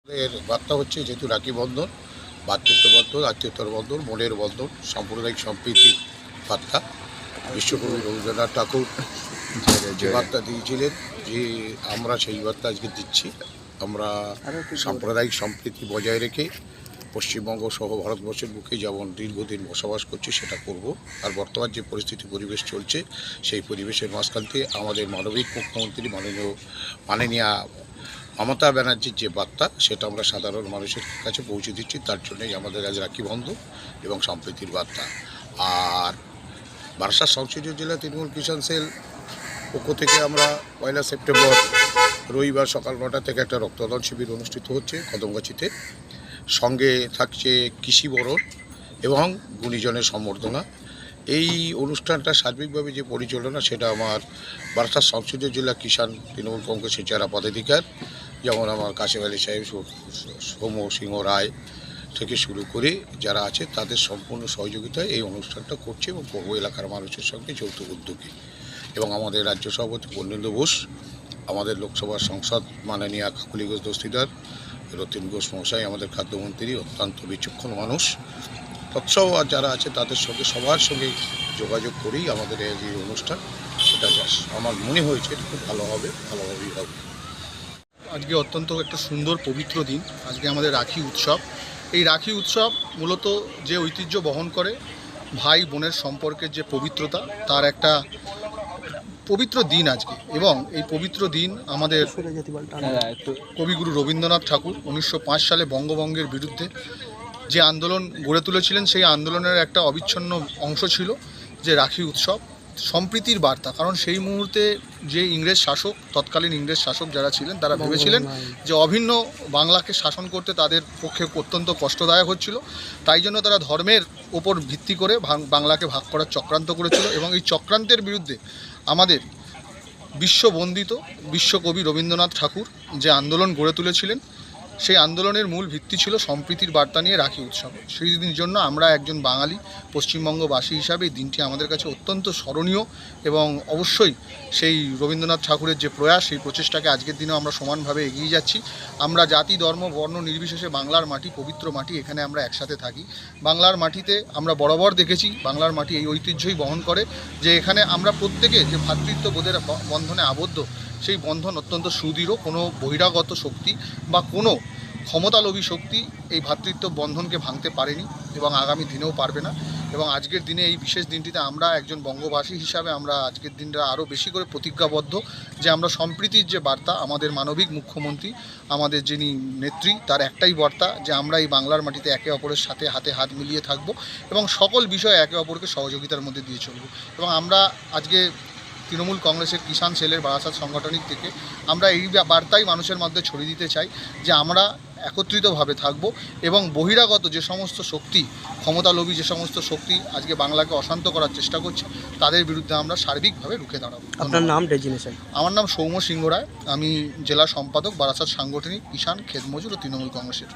এর বার্তা হচ্ছে যেহেতু রাখি বন্ধন, ভ্রাতৃত্ব বন্ধন, আত্মীয়তার বন্ধন, মনের বন্ধন, সাম্প্রদায়িক সম্প্রীতির বার্তা। বিশ্বকবি রবীন্দ্রনাথ ঠাকুর যে বার্তা দিয়েছিলেন, যে আমরা সেই বার্তা আজকে দিচ্ছি। আমরা সাম্প্রদায়িক সম্প্রীতি বজায় রেখে পশ্চিমবঙ্গ সহ ভারতবর্ষের বুকে যেমন দীর্ঘদিন বসবাস করছি সেটা করব। আর বর্তমান যে পরিস্থিতি পরিবেশ চলছে, সেই পরিবেশের মাঝখান থেকে আমাদের মানবিক মুখ্যমন্ত্রী মাননীয়া মমতা ব্যানার্জির যে বার্তা, সেটা আমরা সাধারণ মানুষের কাছে পৌঁছে দিচ্ছি। তার জন্যই আমাদের আজ রাখি বন্ধন এবং সম্প্রীতির বার্তা। আর বারাসাত সংসদীয় জেলা তৃণমূল কিষাণ সেল পক্ষ থেকে আমরা 1 সেপ্টেম্বর রবিবার সকাল 9টা থেকে একটা রক্তদান শিবির অনুষ্ঠিত হচ্ছে কদমগাছিতে। সঙ্গে থাকছে কৃষি বরণ এবং গুণীজনের সম্বর্ধনা। এই অনুষ্ঠানটা সার্বিকভাবে যে পরিচালনা, সেটা আমার বারাসাত সংসদীয় জেলা কিষাণ তৃণমূল কংগ্রেসের যারা পদাধিকার, যেমন আমার কাশেম আলী সাহেব, সৌম সিংহ রায় থেকে শুরু করে যারা আছে, তাদের সম্পূর্ণ সহযোগিতায় এই অনুষ্ঠানটা করছে এবং পূর্ব এলাকার মানুষের সঙ্গে যৌথ উদ্যোগী। এবং আমাদের রাজ্য সভাপতি পূর্ণেন্দু বোস, আমাদের লোকসভার সংসদ মাননীয়া কাকলি ঘোষ দস্তিদার, রতিন ঘোষ মহাশয়, আমাদের খাদ্যমন্ত্রী অত্যন্ত বিচক্ষণ মানুষ, তৎসহ আর যারা আছে তাদের সঙ্গে সবার সঙ্গে যোগাযোগ করেই আমাদের এই যে অনুষ্ঠান, সেটা আমার মনে হয়েছে খুব ভালোভাবেই হবে। আজকে অত্যন্ত একটা সুন্দর পবিত্র দিন। আজকে আমাদের রাখি উৎসব। এই রাখি উৎসব মূলত যে ঐতিহ্য বহন করে ভাই বোনের সম্পর্কের যে পবিত্রতা, তার একটা পবিত্র দিন আজকে। এবং এই পবিত্র দিন আমাদের কবিগুরু রবীন্দ্রনাথ ঠাকুর 1905 সালে বঙ্গভঙ্গের বিরুদ্ধে যে আন্দোলন গড়ে তুলেছিলেন, সেই আন্দোলনের একটা অবিচ্ছিন্ন অংশ ছিল যে রাখি উৎসব, সম্প্রীতির বার্তা। কারণ সেই মুহূর্তে যে ইংরেজ শাসক, তৎকালীন ইংরেজ শাসক যারা ছিলেন, তারা ভেবেছিলেন যে অভিন্ন বাংলাকে শাসন করতে তাদের পক্ষে অত্যন্ত কষ্টদায়ক হচ্ছিল। তাই জন্য তারা ধর্মের ওপর ভিত্তি করে বাংলাকে ভাগ করার চক্রান্ত করেছিল। এবং এই চক্রান্তের বিরুদ্ধে আমাদের বিশ্ববন্দিত বিশ্বকবি রবীন্দ্রনাথ ঠাকুর যে আন্দোলন গড়ে তুলেছিলেন, সেই আন্দোলনের মূল ভিত্তি ছিল সম্প্রীতির বার্তা নিয়ে রাখি উৎসব। সেই দিনের জন্য আমরা একজন বাঙালি পশ্চিমবঙ্গবাসী হিসাবে এই দিনটি আমাদের কাছে অত্যন্ত স্মরণীয়। এবং অবশ্যই সেই রবীন্দ্রনাথ ঠাকুরের যে প্রয়াস, সেই প্রচেষ্টাকে আজকের দিনেও আমরা সমানভাবে এগিয়ে যাচ্ছি। আমরা জাতি ধর্ম বর্ণ নির্বিশেষে বাংলার মাটি, পবিত্র মাটি, এখানে আমরা একসাথে থাকি। বাংলার মাটিতে আমরা বরাবর দেখেছি, বাংলার মাটি এই ঐতিহ্যই বহন করে যে এখানে আমরা প্রত্যেকে যে ভ্রাতৃত্ববোধের বন্ধনে আবদ্ধ, সেই বন্ধন অত্যন্ত সুদৃঢ়। কোনো বহিরাগত শক্তি বা কোনো ক্ষমতালোভী শক্তি এই ভ্রাতৃত্ব বন্ধনকে ভাঙতে পারেনি এবং আগামী দিনেও পারবে না। এবং আজকের দিনে এই বিশেষ দিনটিতে আমরা একজন বঙ্গবাসী হিসাবে আমরা আজকের দিনটা আরও বেশি করে প্রতিজ্ঞাবদ্ধ যে আমরা সম্প্রীতির যে বার্তা, আমাদের মানবিক মুখ্যমন্ত্রী, আমাদের যিনি নেত্রী, তার একটাই বার্তা যে আমরা এই বাংলার মাটিতে একে অপরের সাথে হাতে হাত মিলিয়ে থাকব এবং সকল বিষয়ে একে অপরকে সহযোগিতার মধ্যে দিয়ে চলব। এবং আমরা আজকে তৃণমূল কংগ্রেসের কিষাণ সেলের বারাসাত সাংগঠনিক থেকে আমরা এই বার্তাই মানুষের মধ্যে ছড়িয়ে দিতে চাই যে আমরা একত্রিতভাবে থাকব এবং বহিরাগত যে সমস্ত শক্তি, ক্ষমতালোভী যে সমস্ত শক্তি আজকে বাংলাকে অশান্ত করার চেষ্টা করছে, তাদের বিরুদ্ধে আমরা সার্বিকভাবে রুখে দাঁড়াবো। আপনার নাম ডেজিনেশন? আমার নাম সৌম সিংহ রায়, আমি জেলা সম্পাদক বারাসাত সাংগঠনিক কিষাণ খেত মজুর ও তৃণমূল কংগ্রেসের।